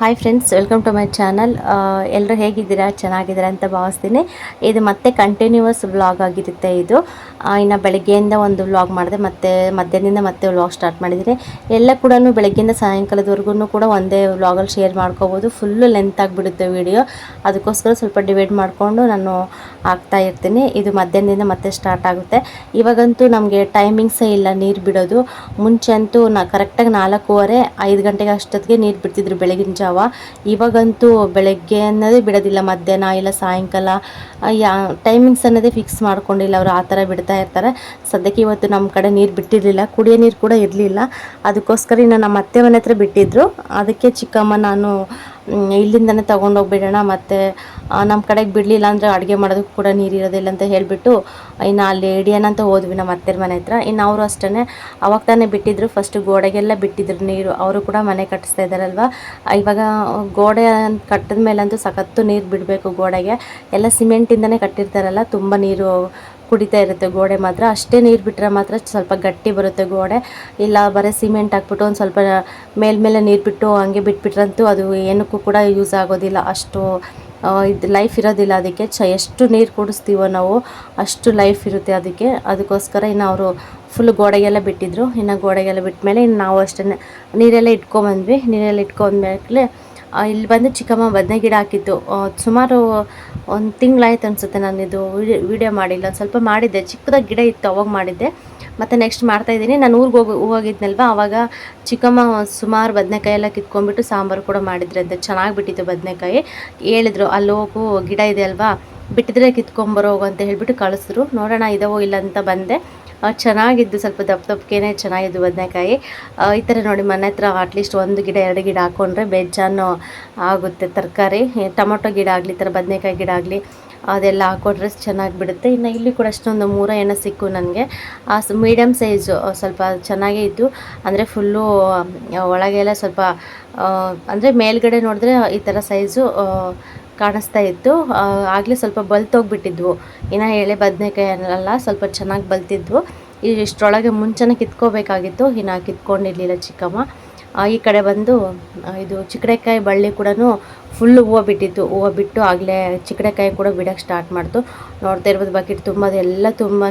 Hi friends, welcome to my channel. ಎಲ್ಲರೂ ಹೇಗಿದ್ದೀರಾ? ಚೆನ್ನಾಗಿದ್ದೀರಾ ಅಂತ ಭಾವಿಸ್ತೀನಿ. ಇದು ಮತ್ತೆ ಕಂಟಿನ್ಯೂವಸ್ ವ್ಲಾಗ್ ಆಗಿರುತ್ತೆ. ಇದು ಇನ್ನು ಬೆಳಗ್ಗೆಯಿಂದ ಒಂದು ವ್ಲಾಗ್ ಮಾಡಿದೆ, ಮತ್ತು ಮಧ್ಯಾಹ್ನದಿಂದ ಮತ್ತೆ ವ್ಲಾಗ್ ಸ್ಟಾರ್ಟ್ ಮಾಡಿದ್ದೀನಿ. ಎಲ್ಲ ಕೂಡ ಬೆಳಗ್ಗೆಯಿಂದ ಸಾಯಂಕಾಲದವರೆಗೂ ಕೂಡ ಒಂದೇ ವ್ಲಾಗಲ್ಲಿ ಶೇರ್ ಮಾಡ್ಕೋಬೋದು. ಫುಲ್ಲು ಲೆಂತ್ ಆಗಿಬಿಡುತ್ತೆ ವಿಡಿಯೋ. ಅದಕ್ಕೋಸ್ಕರ ಸ್ವಲ್ಪ ಡಿವೈಡ್ ಮಾಡಿಕೊಂಡು ನಾನು ಹಾಕ್ತಾ ಇರ್ತೀನಿ. ಇದು ಮಧ್ಯಾಹ್ನದಿಂದ ಮತ್ತೆ ಸ್ಟಾರ್ಟ್ ಆಗುತ್ತೆ. ಇವಾಗಂತೂ ನಮಗೆ ಟೈಮಿಂಗ್ಸೇ ಇಲ್ಲ ನೀರು ಬಿಡೋದು. ಮುಂಚೆ ಅಂತೂ ಕರೆಕ್ಟಾಗಿ 4:15 5 ಗಂಟೆಗೆ ಅಷ್ಟೊತ್ತಿಗೆ ನೀರು ಬಿಡ್ತಿದ್ರು ಬೆಳಗಿನ ಜಾವ. ಇವಾಗಂತೂ ಬೆಳಗ್ಗೆ ಅನ್ನೋದೇ ಬಿಡೋದಿಲ್ಲ, ಮಧ್ಯಾಹ್ನ ಇಲ್ಲ ಸಾಯಂಕಾಲ ಟೈಮಿಂಗ್ಸ್ ಅನ್ನೋದೇ ಫಿಕ್ಸ್ ಮಾಡ್ಕೊಂಡಿಲ್ಲ. ಅವರು ಆ ಥರ ಬಿಡ್ತಾ ಇರ್ತಾರೆ. ಸದ್ಯಕ್ಕೆ ಇವತ್ತು ನಮ್ಮ ಕಡೆ ನೀರು ಬಿಟ್ಟಿರಲಿಲ್ಲ, ಕುಡಿಯೋ ನೀರು ಕೂಡ ಇರಲಿಲ್ಲ. ಅದಕ್ಕೋಸ್ಕರ ಇನ್ನು ನಮ್ಮ ಅತ್ತೆ ಮನೆ ಹತ್ರ ಬಿಟ್ಟಿದ್ರು. ಅದಕ್ಕೆ ಚಿಕ್ಕಮ್ಮ ನಾನು ಇಲ್ಲಿಂದನೇ ತೊಗೊಂಡೋಗ್ಬಿಡೋಣ, ಮತ್ತು ನಮ್ಮ ಕಡೆಗೆ ಬಿಡಲಿಲ್ಲ ಅಂದರೆ ಅಡುಗೆ ಮಾಡೋದಕ್ಕೆ ಕೂಡ ನೀರು ಇರೋದಿಲ್ಲ ಅಂತ ಹೇಳಿಬಿಟ್ಟು ಇನ್ನು ಅಲ್ಲಿ ಹಿಡಿಯೋಣ ಅಂತ ಹೋದ್ವಿ ನಮ್ಮ ಅತ್ತೆರ ಮನೆ ಹತ್ರ. ಇನ್ನು ಅವರು ಅಷ್ಟೇ ಅವಾಗ ತಾನೇ ಬಿಟ್ಟಿದ್ರು. ಫಸ್ಟ್ ಗೋಡೆಗೆಲ್ಲ ಬಿಟ್ಟಿದ್ರು ನೀರು. ಅವರು ಕೂಡ ಮನೆ ಕಟ್ಟಿಸ್ತಾ ಇದ್ದಾರಲ್ವ. ಇವಾಗ ಗೋಡೆ ಕಟ್ಟಿದ ಮೇಲಂತೂ ಸಖತ್ತು ನೀರು ಬಿಡಬೇಕು. ಗೋಡೆಗೆ ಎಲ್ಲ ಸಿಮೆಂಟಿಂದನೇ ಕಟ್ಟಿರ್ತಾರಲ್ಲ, ತುಂಬ ನೀರು ಕುಡಿತಾ ಇರುತ್ತೆ ಗೋಡೆ ಮಾತ್ರ. ಅಷ್ಟೇ ನೀರು ಬಿಟ್ಟರೆ ಮಾತ್ರ ಸ್ವಲ್ಪ ಗಟ್ಟಿ ಬರುತ್ತೆ ಗೋಡೆ. ಇಲ್ಲ ಬರೀ ಸಿಮೆಂಟ್ ಹಾಕ್ಬಿಟ್ಟು ಒಂದು ಸ್ವಲ್ಪ ಮೇಲ್ಮೇಲೆ ನೀರು ಬಿಟ್ಟು ಹಂಗೆ ಬಿಟ್ಬಿಟ್ರಂತೂ ಅದು ಏನಕ್ಕೂ ಕೂಡ ಯೂಸ್ ಆಗೋದಿಲ್ಲ. ಅಷ್ಟು ಇದು ಲೈಫ್ ಇರೋದಿಲ್ಲ ಅದಕ್ಕೆ. ಎಷ್ಟು ನೀರು ಕುಡಿಸ್ತೀವೋ ನಾವು ಅಷ್ಟು ಲೈಫ್ ಇರುತ್ತೆ ಅದಕ್ಕೆ. ಅದಕ್ಕೋಸ್ಕರ ಇನ್ನು ಅವರು ಫುಲ್ ಗೋಡೆಗೆಲ್ಲ ಬಿಟ್ಟಿದ್ರು. ಇನ್ನು ಗೋಡೆಗೆಲ್ಲ ಬಿಟ್ಟ ಮೇಲೆ ಇನ್ನು ನಾವು ಅಷ್ಟೇ ನೀರೆಲ್ಲ ಇಟ್ಕೊಂಬಂದ್ವಿ. ನೀರೆಲ್ಲ ಇಟ್ಕೊಂಡ್ಮೇಲೆ ಇಲ್ಲಿ ಬಂದು ಚಿಕ್ಕಮ್ಮ ಬದನೆ ಗಿಡ ಹಾಕಿತ್ತು. ಸುಮಾರು ಒಂದು ತಿಂಗಳಾಯ್ತು ಅನಿಸುತ್ತೆ ನಾನು ಇದು ವಿಡಿಯೋ ಮಾಡಿಲ್ಲ. ಸ್ವಲ್ಪ ಮಾಡಿದ್ದೆ, ಚಿಕ್ಕದಾಗಿ ಗಿಡ ಇತ್ತು ಅವಾಗ ಮಾಡಿದ್ದೆ. ಮತ್ತು ನೆಕ್ಸ್ಟ್ ಮಾಡ್ತಾಯಿದ್ದೀನಿ. ನಾನು ಊರಿಗೆ ಹೋಗಿದ್ನಲ್ವ, ಆವಾಗ ಚಿಕ್ಕಮ್ಮ ಸುಮಾರು ಬದನೆಕಾಯಿ ಎಲ್ಲ ಕಿತ್ಕೊಂಡ್ಬಿಟ್ಟು ಸಾಂಬಾರು ಕೂಡ ಮಾಡಿದ್ರು ಅಂತ. ಚೆನ್ನಾಗಿ ಬಿಟ್ಟಿತ್ತು ಬದನೆಕಾಯಿ. ಹೇಳಿದ್ರು ಅಲ್ಲಿ ಹೋಗು, ಗಿಡ ಇದೆ ಅಲ್ವಾ, ಬಿಟ್ಟಿದ್ರೆ ಕಿತ್ಕೊಂಬರೋ ಹೋಗು ಅಂತ ಹೇಳಿಬಿಟ್ಟು ಕಳಿಸಿದ್ರು. ನೋಡೋಣ ಇದಾವೋ ಇಲ್ಲ ಅಂತ ಬಂದೆ. ಚೆನ್ನಾಗಿದ್ದು, ಸ್ವಲ್ಪ ದಪ್ಪಕ್ಕೇನೆ ಚೆನ್ನಾಗಿದ್ದು ಬದನೆಕಾಯಿ. ಈ ಥರ ನೋಡಿ ಮನೆ ಹತ್ರ ಅಟ್ಲೀಸ್ಟ್ 1 ಗಿಡ 2 ಗಿಡ ಹಾಕ್ಕೊಂಡ್ರೆ ಬೇಜಾನು ಆಗುತ್ತೆ ತರಕಾರಿ. ಟೊಮೊಟೊ ಗಿಡ ಆಗಲಿ, ಈ ಥರ ಬದನೆಕಾಯಿ ಗಿಡ ಆಗಲಿ ಅದೆಲ್ಲ ಹಾಕ್ಕೊಂಡ್ರೆ ಚೆನ್ನಾಗಿ ಬಿಡುತ್ತೆ. ಇನ್ನು ಇಲ್ಲಿ ಕೂಡ ಅಷ್ಟೊಂದು 3 ಏನೋ ಸಿಕ್ಕು ನನಗೆ. ಮೀಡಿಯಮ್ ಸೈಜು ಸ್ವಲ್ಪ ಚೆನ್ನಾಗೇ ಇದ್ದು, ಅಂದರೆ ಫುಲ್ಲು ಒಳಗೆಲ್ಲ ಸ್ವಲ್ಪ ಅಂದರೆ ಮೇಲ್ಗಡೆ ನೋಡಿದ್ರೆ ಈ ಥರ ಸೈಜು ಕಾಣಿಸ್ತಾ ಇತ್ತು. ಆಗಲೇ ಸ್ವಲ್ಪ ಬಲ್ತೋಗ್ಬಿಟ್ಟಿದ್ವು. ಇನ್ನು ಎಳೆ ಬದನೆಕಾಯಿ ಅನ್ನಲ್ಲ, ಸ್ವಲ್ಪ ಚೆನ್ನಾಗಿ ಬಲ್ತಿದ್ವು. ಇಷ್ಟರೊಳಗೆ ಮುಂಚೆನೇ ಕಿತ್ಕೋಬೇಕಾಗಿತ್ತು, ಇನ್ನು ಕಿತ್ಕೊಂಡಿರಲಿಲ್ಲ ಚಿಕ್ಕಮ್ಮ. ಈ ಕಡೆ ಬಂದು ಇದು ಚಿಕ್ಕಡೆಕಾಯಿ ಬಳ್ಳಿ ಕೂಡ ಫುಲ್ಲು ಹೂವು ಬಿಟ್ಟಿತ್ತು. ಹೂವು ಬಿಟ್ಟು ಆಗಲೇ ಚಿಕ್ಕಡೆಕಾಯಿ ಕೂಡ ಬಿಡೋಕ್ಕೆ ಸ್ಟಾರ್ಟ್ ಮಾಡ್ತು. ನೋಡ್ತಾ ಇರ್ಬೋದು ಬಕೆಟ್ ತುಂಬ ಅದೆಲ್ಲ ತುಂಬಾ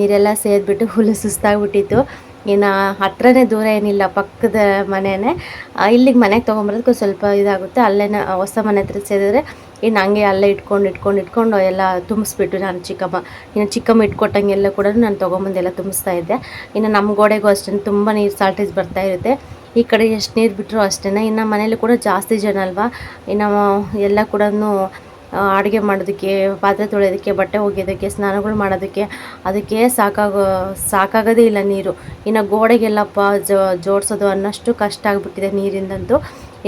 ನೀರೆಲ್ಲ ಸೇರಿಬಿಟ್ಟು ಫುಲ್ಲು ಸುಸ್ತಾಗ್ಬಿಟ್ಟಿತ್ತು. ಇನ್ನು ಹತ್ರನೇ ದೂರ ಏನಿಲ್ಲ, ಪಕ್ಕದ ಮನೆಯೇ. ಇಲ್ಲಿಗೆ ಮನೆಗೆ ತೊಗೊಂಬರೋದಕ್ಕೆ ಸ್ವಲ್ಪ ಇದಾಗುತ್ತೆ. ಅಲ್ಲೇ ಹೊಸ ಮನೆ ಹತ್ರ ಸೇರಿದ್ರೆ ಇನ್ನು ಹಂಗೆ ಅಲ್ಲೇ ಇಟ್ಕೊಂಡು ಎಲ್ಲ ತುಂಬಿಸ್ಬಿಟ್ಟು ನಾನು ಚಿಕ್ಕಮ್ಮ ಇಟ್ಕೊಟ್ಟಂಗೆಲ್ಲ ಕೂಡ ನಾನು ತೊಗೊಂಬಂದೆಲ್ಲ ತುಂಬಿಸ್ತಾ ಇದ್ದೆ. ಇನ್ನು ನಮ್ಮ ಗೋಡೆಗೂ ಅಷ್ಟೇ ತುಂಬ ನೀರು ಸಾಲ್ಟೇಜ್ ಬರ್ತಾ ಇರುತ್ತೆ. ಈ ಕಡೆ ಎಷ್ಟು ನೀರು ಬಿಟ್ಟರು ಅಷ್ಟೇ. ಇನ್ನು ಮನೇಲಿ ಕೂಡ ಜಾಸ್ತಿ ಜನ ಅಲ್ವಾ, ಇನ್ನು ಎಲ್ಲ ಕೂಡ ಅಡುಗೆ ಮಾಡೋದಕ್ಕೆ, ಪಾತ್ರೆ ತೊಳೆಯೋದಕ್ಕೆ, ಬಟ್ಟೆ ಒಗೆಯೋದಕ್ಕೆ, ಸ್ನಾನಗಳು ಮಾಡೋದಕ್ಕೆ ಅದಕ್ಕೆ ಸಾಕಾಗೋದೇ ಇಲ್ಲ ನೀರು. ಇನ್ನು ಗೋಡೆಗೆಲ್ಲಪ್ಪ ಜೋಡಿಸೋದು ಅನ್ನೋಷ್ಟು ಕಷ್ಟ ಆಗಿಬಿಟ್ಟಿದೆ ನೀರಿಂದಂತೂ.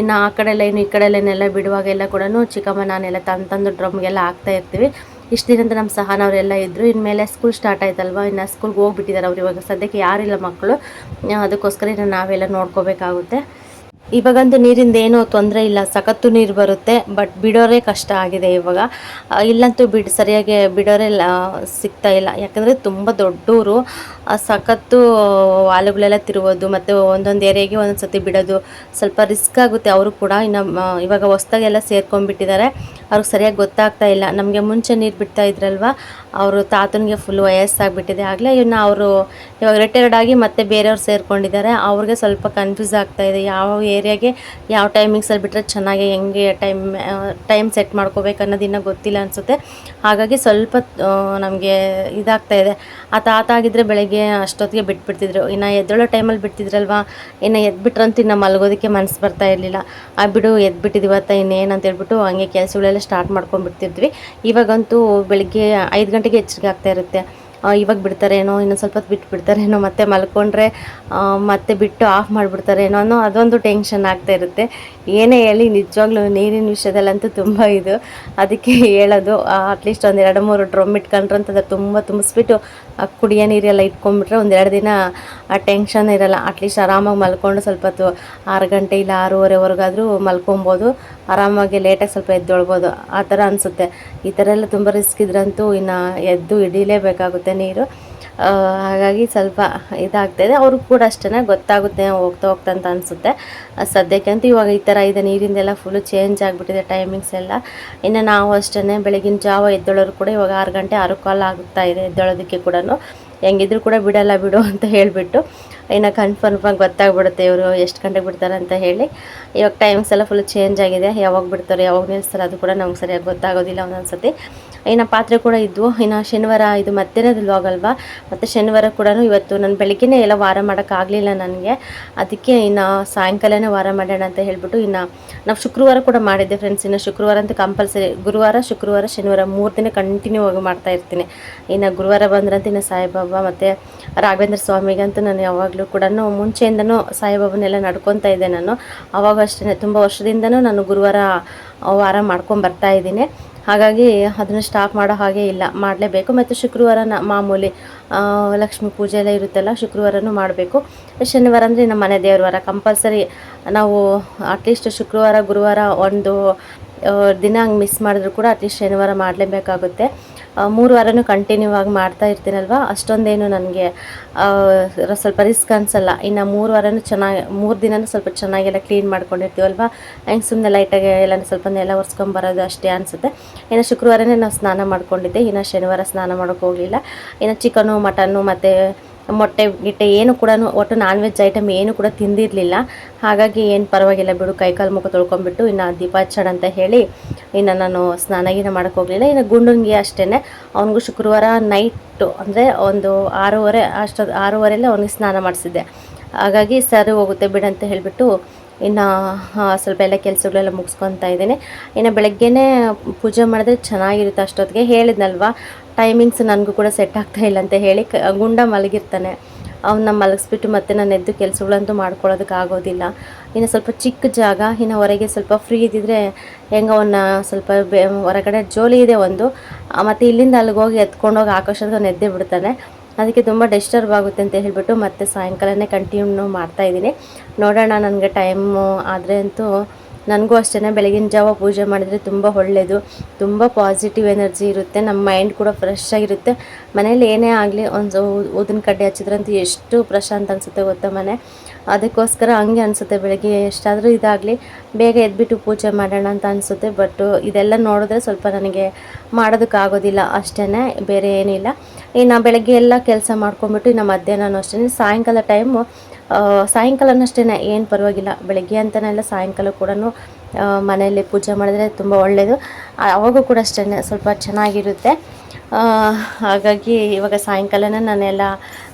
ಇನ್ನು ಆ ಕಡೆ ಲೈನು ಈ ಕಡೆ ಲೈನೆಲ್ಲ ಬಿಡುವಾಗೆಲ್ಲ ಕೂಡ ಚಿಕ್ಕಮ್ಮ ನಾನೆಲ್ಲ ತಂದು ಡ್ರಮ್ಗೆಲ್ಲ ಹಾಕ್ತಾ ಇರ್ತೀವಿ. ಇಷ್ಟು ದಿನದಿಂದ ನಮ್ಮ ಸಹನವರೆಲ್ಲ ಇದ್ದರು. ಇನ್ಮೇಲೆ ಸ್ಕೂಲ್ ಸ್ಟಾರ್ಟ್ ಆಯ್ತಲ್ವ, ಇನ್ನು ಸ್ಕೂಲ್ಗೆ ಹೋಗ್ಬಿಟ್ಟಿದ್ದಾರೆ ಅವ್ರು. ಇವಾಗ ಸದ್ಯಕ್ಕೆ ಯಾರಿಲ್ಲ ಮಕ್ಕಳು, ಅದಕ್ಕೋಸ್ಕರ ಇನ್ನು ನಾವೆಲ್ಲ ನೋಡ್ಕೋಬೇಕಾಗುತ್ತೆ. ಇವಾಗಂತೂ ನೀರಿಂದ ಏನೂ ತೊಂದರೆ ಇಲ್ಲ, ಸಖತ್ತು ನೀರು ಬರುತ್ತೆ. ಬಟ್ ಬಿಡೋರೇ ಕಷ್ಟ ಆಗಿದೆ ಇವಾಗ. ಇಲ್ಲಂತೂ ಸರಿಯಾಗಿ ಬಿಡೋರೇ ಸಿಗ್ತಾ ಇಲ್ಲ. ಯಾಕಂದರೆ ತುಂಬ ದೊಡ್ಡೂರು, ಸಖತ್ತು ವಾಲುಗಳೆಲ್ಲ ತಿರುಗೋದು, ಮತ್ತು ಒಂದೊಂದು ಏರಿಯಾಗೆ ಒಂದೊಂದು ಸತಿ ಬಿಡೋದು ಸ್ವಲ್ಪ ರಿಸ್ಕ್ ಆಗುತ್ತೆ. ಅವರು ಕೂಡ ಇನ್ನು ಇವಾಗ ಹೊಸ್ದಾಗೆಲ್ಲ ಸೇರ್ಕೊಂಡ್ಬಿಟ್ಟಿದ್ದಾರೆ. ಅವ್ರಿಗೆ ಸರಿಯಾಗಿ ಗೊತ್ತಾಗ್ತಾ ಇಲ್ಲ. ನಮಗೆ ಮುಂಚೆ ನೀರು ಬಿಡ್ತಾ ಇದ್ರಲ್ವ, ಅವರು ತಾತನಿಗೆ ಫುಲ್ ವಯಸ್ಸಾಗಿಬಿಟ್ಟಿದೆ ಆಗಲೇ. ಇನ್ನು ಅವರು ಇವಾಗ ರಿಟೈರ್ಡ್ ಆಗಿ ಮತ್ತೆ ಬೇರೆಯವ್ರು ಸೇರ್ಕೊಂಡಿದ್ದಾರೆ. ಅವ್ರಿಗೆ ಸ್ವಲ್ಪ ಕನ್ಫ್ಯೂಸ್ ಆಗ್ತಾಯಿದೆ, ಯಾವ ಏರಿಯಾಗೆ ಯಾವ ಟೈಮಿಂಗ್ಸಲ್ಲಿ ಬಿಟ್ಟರೆ ಚೆನ್ನಾಗಿ, ಹೆಂಗೆ ಟೈಮ್ ಸೆಟ್ ಮಾಡ್ಕೋಬೇಕು ಅನ್ನೋದು ಇನ್ನೂ ಗೊತ್ತಿಲ್ಲ ಅನಿಸುತ್ತೆ. ಹಾಗಾಗಿ ಸ್ವಲ್ಪ ನಮಗೆ ಇದಾಗ್ತಾಯಿದೆ. ಆ ತಾತ ಆಗಿದ್ದರೆ ಬೆಳಗ್ಗೆ ಅಷ್ಟೊತ್ತಿಗೆ ಬಿಟ್ಬಿಡ್ತಿದ್ರು. ಇನ್ನು ಎದ್ದೇಳೋ ಟೈಮಲ್ಲಿ ಬಿಡ್ತಿದ್ರಲ್ವ, ಇನ್ನು ಎದ್ಬಿಟ್ರಂತೂ ಇನ್ನು ಮಲಗೋದಕ್ಕೆ ಮನಸ್ಸು ಬರ್ತಾ ಇರಲಿಲ್ಲ. ಬಿಡು ಎದ್ಬಿಟ್ಟಿದ್ದೀವತ್ತ ಇನ್ನೇನು ಅಂತ ಹೇಳ್ಬಿಟ್ಟು ಹಂಗೆ ಕೆಲಸಗಳೆಲ್ಲ ಸ್ಟಾರ್ಟ್ ಮಾಡ್ಕೊಂಡ್ಬಿಡ್ತಿದ್ವಿ. ಇವಾಗಂತೂ ಬೆಳಗ್ಗೆ 5 ಗಂಟೆಗೆ ಎಚ್ಚರಿಕೆ ಆಗ್ತಾ ಇರುತ್ತೆ. ಇವಾಗ ಬಿಡ್ತಾರೇನೋ, ಇನ್ನೊಂದು ಸ್ವಲ್ಪ ಹೊತ್ತು ಬಿಟ್ಟು ಬಿಡ್ತಾರೇನೋ, ಮತ್ತೆ ಮಲ್ಕೊಂಡ್ರೆ ಮತ್ತೆ ಬಿಟ್ಟು ಆಫ್ ಮಾಡಿಬಿಡ್ತಾರೇನೋ ಅನ್ನೋ ಅದೊಂದು ಟೆನ್ಷನ್ ಆಗ್ತಾ ಇರುತ್ತೆ. ಏನೇ ಹೇಳಿ ನಿಜವಾಗ್ಲೂ ನೀರಿನ ವಿಷಯದಲ್ಲಂತೂ ತುಂಬ ಇದು. ಅದಕ್ಕೆ ಹೇಳೋದು, ಅಟ್ಲೀಸ್ಟ್ ಒಂದು 2-3 ಡ್ರಮ್ ಇಟ್ಕೊಂಡ್ರೆ ಅಂತಂದ್ರೆ ತುಂಬಿಸ್ಬಿಟ್ಟು ಕುಡಿಯೋ ನೀರೆಲ್ಲ ಇಟ್ಕೊಂಡ್ಬಿಟ್ರೆ 1-2 ದಿನ ಆ ಟೆನ್ಷನ್ ಇರೋಲ್ಲ. ಅಟ್ಲೀಸ್ಟ್ ಆರಾಮಾಗಿ ಮಲ್ಕೊಂಡು ಸ್ವಲ್ಪ ಹೊತ್ತು 6 ಗಂಟೆ ಇಲ್ಲ 6:30ವರೆಗಾದರೂ ಮಲ್ಕೊಬೋದು. ಆರಾಮಾಗಿ ಲೇಟಾಗಿ ಸ್ವಲ್ಪ ಎದ್ದೊಳ್ಬೋದು, ಆ ಥರ ಅನಿಸುತ್ತೆ. ಈ ಥರ ಎಲ್ಲ ತುಂಬ ರಿಸ್ಕ್ ಇದ್ರಂತೂ ಇನ್ನು ಎದ್ದು ಹಿಡಿಲೇಬೇಕಾಗುತ್ತೆ ನೀರು. ಹಾಗಾಗಿ ಸ್ವಲ್ಪ ಇದಾಗ್ತಾಯಿದೆ. ಅವ್ರಿಗೆ ಕೂಡ ಅಷ್ಟೇ ಗೊತ್ತಾಗುತ್ತೆ ಹೋಗ್ತಾ ಹೋಗ್ತಾ ಅಂತ ಅನಿಸುತ್ತೆ. ಸದ್ಯಕ್ಕಂತೂ ಇವಾಗ ಈ ಥರ ಇದೆ, ನೀರಿಂದೆಲ್ಲ ಫುಲ್ಲು ಚೇಂಜ್ ಆಗಿಬಿಟ್ಟಿದೆ ಟೈಮಿಂಗ್ಸ್ ಎಲ್ಲ. ಇನ್ನು ನಾವು ಅಷ್ಟೇ ಬೆಳಗಿನ ಜಾವ ಎದ್ದೇಳೋರು ಕೂಡ ಇವಾಗ 6 ಗಂಟೆ 6 ಕಾಲು ಆಗುತ್ತಾ ಇದೆ ಎದ್ದೇಳೋದಕ್ಕೆ ಕೂಡ. ಹೆಂಗಿದ್ರು ಕೂಡ ಬಿಡಲ್ಲ ಬಿಡು ಅಂತ ಹೇಳಿಬಿಟ್ಟು ಇನ್ನು ಕನ್ಫರ್ಮಾಗಿ ಗೊತ್ತಾಗ್ಬಿಡುತ್ತೆ ಇವರು ಎಷ್ಟು ಗಂಟೆಗೆ ಬಿಡ್ತಾರೆ ಅಂತ ಹೇಳಿ. ಇವಾಗ ಟೈಮ್ಸ್ ಎಲ್ಲ ಫುಲ್ ಚೇಂಜ್ ಆಗಿದೆ, ಯಾವಾಗ ಬಿಡ್ತಾರೆ ಯಾವಾಗ ನಿಲ್ಲಿಸ್ತಾರೆ ಅದು ಕೂಡ ನಮ್ಗೆ ಸರಿಯಾಗಿ ಗೊತ್ತಾಗೋದಿಲ್ಲ ಒಂದೊಂದು ಸತಿ. ಇನ್ನು ಪಾತ್ರೆ ಕೂಡ ಇದ್ವು. ಇನ್ನು ಶನಿವಾರ ಇದು ಮಧ್ಯಾಹ್ನದ ವ್ಲಾಗ್ ಅಲ್ವಾ, ಮತ್ತು ಶನಿವಾರ ಕೂಡ ಇವತ್ತು ನಾನು ಬೆಳಗ್ಗೆನೇ ಎಲ್ಲ ವಾರ ಮಾಡೋಕ್ಕಾಗಲಿಲ್ಲ ನನಗೆ. ಅದಕ್ಕೆ ಇನ್ನು ಸಾಯಂಕಾಲನೇ ವಾರ ಮಾಡೋಣ ಅಂತ ಹೇಳಿಬಿಟ್ಟು ಇನ್ನು ನಾವು ಶುಕ್ರವಾರ ಕೂಡ ಮಾಡಿದ್ದೆ ಫ್ರೆಂಡ್ಸ್. ಇನ್ನು ಶುಕ್ರವಾರ ಅಂತ ಕಂಪಲ್ಸರಿ, ಗುರುವಾರ ಶುಕ್ರವಾರ ಶನಿವಾರ 3 ದಿನ ಕಂಟಿನ್ಯೂ ಆಗಿ ಮಾಡ್ತಾಯಿರ್ತೀನಿ. ಇನ್ನು ಗುರುವಾರ ಬಂದ್ರಂತ ಇನ್ನು ಸಾಯಿಬಾಬಾ ಮತ್ತು ರಾಘವೇಂದ್ರ ಸ್ವಾಮಿಗಂತೂ ನಾನು ಯಾವಾಗಲೂ ಕೂಡ ಮುಂಚೆಯಿಂದನೂ ಸಾಯಿಬಾಬನೆಲ್ಲ ನಡ್ಕೊತಾ ಇದ್ದೆ ನಾನು. ಅವಾಗ ಅಷ್ಟೇ ತುಂಬ ವರ್ಷದಿಂದನೂ ನಾನು ಗುರುವಾರ ವಾರ ಮಾಡ್ಕೊಂಡು ಬರ್ತಾಯಿದ್ದೀನಿ. ಹಾಗಾಗಿ ಅದನ್ನು ಸ್ಟಾಪ್ ಮಾಡೋ ಹಾಗೆ ಇಲ್ಲ, ಮಾಡಲೇಬೇಕು. ಮತ್ತು ಶುಕ್ರವಾರ ಮಾಮೂಲಿ ಲಕ್ಷ್ಮೀ ಪೂಜೆ ಎಲ್ಲ ಇರುತ್ತಲ್ಲ, ಶುಕ್ರವಾರನೂ ಮಾಡಬೇಕು. ಶನಿವಾರ ಅಂದರೆ ನಮ್ಮ ಮನೆ ದೇವ್ರ ವಾರ ಕಂಪಲ್ಸರಿ. ನಾವು ಅಟ್ಲೀಸ್ಟ್ ಶುಕ್ರವಾರ ಗುರುವಾರ ಒಂದು ದಿನ ಹಂಗೆ ಮಿಸ್ ಮಾಡಿದ್ರು ಕೂಡ ಅಟ್ಲೀಸ್ಟ್ ಶನಿವಾರ ಮಾಡಲೇಬೇಕಾಗುತ್ತೆ. 3 ವಾರನೂ ಕಂಟಿನ್ಯೂ ಆಗಿ ಮಾಡ್ತಾ ಇರ್ತೀನಲ್ವ, ಅಷ್ಟೊಂದೇನು ನನಗೆ ಸ್ವಲ್ಪ ರಿಸ್ಕ್ ಅನಿಸಲ್ಲ. ಇನ್ನು 3 ವಾರನೂ ಚೆನ್ನಾಗಿ 3 ದಿನವೂ ಸ್ವಲ್ಪ ಚೆನ್ನಾಗೆಲ್ಲ ಕ್ಲೀನ್ ಮಾಡ್ಕೊಂಡಿರ್ತೀವಲ್ವ, ಹಂಗೆ ಸುಮ್ಮನೆ ಲೈಟಾಗಿ ಎಲ್ಲ ಸ್ವಲ್ಪ ನೆಲ ಒರೆಸ್ಕೊಂಬರೋದು ಅಷ್ಟೇ ಅನಿಸುತ್ತೆ. ಇನ್ನು ಶುಕ್ರವಾರನೇ ನಾವು ಸ್ನಾನ ಮಾಡ್ಕೊಂಡಿದ್ದೆ, ಇನ್ನು ಶನಿವಾರ ಸ್ನಾನ ಮಾಡೋಕ್ಕೆ ಹೋಗಲಿಲ್ಲ. ಇನ್ನು ಚಿಕನು ಮಟನ್ನು ಮತ್ತು ಮೊಟ್ಟೆ ಗಿಟ್ಟೆ ಏನು ಕೂಡ ಒಟ್ಟು ನಾನ್ ವೆಜ್ ಐಟಮ್ ಏನು ಕೂಡ ತಿಂದಿರಲಿಲ್ಲ. ಹಾಗಾಗಿ ಏನು ಪರವಾಗಿಲ್ಲ ಬಿಡು, ಕೈಕಾಲು ಮುಖ ತೊಳ್ಕೊಂಬಿಟ್ಟು ಇನ್ನು ದೀಪ ಹಚ್ಚೋಣ ಅಂತ ಹೇಳಿ ಇನ್ನು ನಾನು ಸ್ನಾನಗಿನ ಮಾಡೋಕ್ಕೆ ಹೋಗಲಿಲ್ಲ. ಇನ್ನು ಗುಂಡನಿಗೆ ಅಷ್ಟೇ, ಅವನಿಗೂ ಶುಕ್ರವಾರ ನೈಟು ಅಂದರೆ ಒಂದು 6:30 6:30 ಅವನಿಗೆ ಸ್ನಾನ ಮಾಡಿಸಿದ್ದೆ. ಹಾಗಾಗಿ ಸರಿ ಹೋಗುತ್ತೆ ಬಿಡಂತ ಹೇಳಿಬಿಟ್ಟು ಇನ್ನು ಸ್ವಲ್ಪ ಎಲ್ಲ ಕೆಲಸಗಳೆಲ್ಲ ಮುಗಿಸ್ಕೊತಾ ಇದ್ದೀನಿ. ಇನ್ನು ಬೆಳಗ್ಗೆನೇ ಪೂಜೆ ಮಾಡಿದ್ರೆ ಚೆನ್ನಾಗಿರುತ್ತೆ. ಅಷ್ಟೊತ್ತಿಗೆ ಹೇಳಿದ್ನಲ್ವ, ಟೈಮಿಂಗ್ಸ್ ನನಗೂ ಕೂಡ ಸೆಟ್ ಆಗ್ತಾಯಿಲ್ಲ ಅಂತ ಹೇಳಿ ಗುಂಡ ಮಲಗಿರ್ತಾನೆ. ಅವನ್ನ ಮಲಗಿಸ್ಬಿಟ್ಟು ಮತ್ತೆ ನಾನು ಎದ್ದು ಕೆಲಸಗಳಂತೂ ಮಾಡ್ಕೊಳ್ಳೋದಕ್ಕೆ ಆಗೋದಿಲ್ಲ. ಇನ್ನು ಸ್ವಲ್ಪ ಚಿಕ್ಕ ಜಾಗ, ಇನ್ನು ಹೊರಗೆ ಸ್ವಲ್ಪ ಫ್ರೀ ಇದ್ದಿದ್ರೆ ಹೆಂಗೆ ಅವನ್ನ ಸ್ವಲ್ಪ ಹೊರಗಡೆ ಜೋಲಿ ಇದೆ ಒಂದು, ಮತ್ತು ಇಲ್ಲಿಂದ ಅಲ್ಲಿಗೆ ಹೋಗಿ ಎತ್ಕೊಂಡೋಗಿ ಆಕಾಶದ ಅವನು ಎದ್ದೇ ಬಿಡ್ತಾನೆ. ಅದಕ್ಕೆ ತುಂಬ ಡಿಸ್ಟರ್ಬ್ ಆಗುತ್ತೆ ಅಂತ ಹೇಳಿಬಿಟ್ಟು ಮತ್ತೆ ಸಾಯಂಕಾಲನೇ ಕಂಟಿನ್ಯೂ ಮಾಡ್ತಾಯಿದ್ದೀನಿ. ನೋಡೋಣ, ನನಗೆ ಟೈಮು ಆದರೆ ಅಂತೂ ನನಗೂ ಅಷ್ಟೇ ಬೆಳಗಿನ ಜಾವ ಪೂಜೆ ಮಾಡಿದರೆ ತುಂಬ ಒಳ್ಳೆಯದು. ತುಂಬ ಪಾಸಿಟಿವ್ ಎನರ್ಜಿ ಇರುತ್ತೆ, ನಮ್ಮ ಮೈಂಡ್ ಕೂಡ ಫ್ರೆಶ್ ಆಗಿರುತ್ತೆ. ಮನೇಲಿ ಏನೇ ಆಗಲಿ ಒಂದು ಊದಿನ ಕಡ್ಡಿ ಹಚ್ಚಿದ್ರಂತೂ ಎಷ್ಟು ಪ್ರಶಾಂತ ಅನಿಸುತ್ತೆ ಗೊತ್ತಾ ಮನೆ. ಅದಕ್ಕೋಸ್ಕರ ಹಂಗೆ ಅನಿಸುತ್ತೆ, ಬೆಳಗ್ಗೆ ಎಷ್ಟಾದರೂ ಇದಾಗಲಿ ಬೇಗ ಎದ್ಬಿಟ್ಟು ಪೂಜೆ ಮಾಡೋಣ ಅಂತ ಅನಿಸುತ್ತೆ. ಬಟ್ ಇದೆಲ್ಲ ನೋಡಿದ್ರೆ ಸ್ವಲ್ಪ ನನಗೆ ಮಾಡೋದಕ್ಕಾಗೋದಿಲ್ಲ ಅಷ್ಟೇ, ಬೇರೆ ಏನಿಲ್ಲ. ಇನ್ನು ಬೆಳಗ್ಗೆ ಎಲ್ಲ ಕೆಲಸ ಮಾಡ್ಕೊಂಬಿಟ್ಟು ಇನ್ನು ಮಧ್ಯಾಹ್ನ ಅಷ್ಟೇ, ಸಾಯಂಕಾಲ ಟೈಮು ಸಾಯಂಕಾಲನೂ ಅಷ್ಟೇ ಏನು ಪರವಾಗಿಲ್ಲ, ಬೆಳಗ್ಗೆ ಅಂತಲೇ ಎಲ್ಲ ಸಾಯಂಕಾಲ ಕೂಡ ಮನೆಯಲ್ಲಿ ಪೂಜೆ ಮಾಡಿದ್ರೆ ತುಂಬ ಒಳ್ಳೆಯದು. ಅವಾಗೂ ಕೂಡ ಅಷ್ಟೇ ಸ್ವಲ್ಪ ಚೆನ್ನಾಗಿರುತ್ತೆ. ಹಾಗಾಗಿ ಇವಾಗ ಸಾಯಂಕಾಲನೇ ನಾನೆಲ್ಲ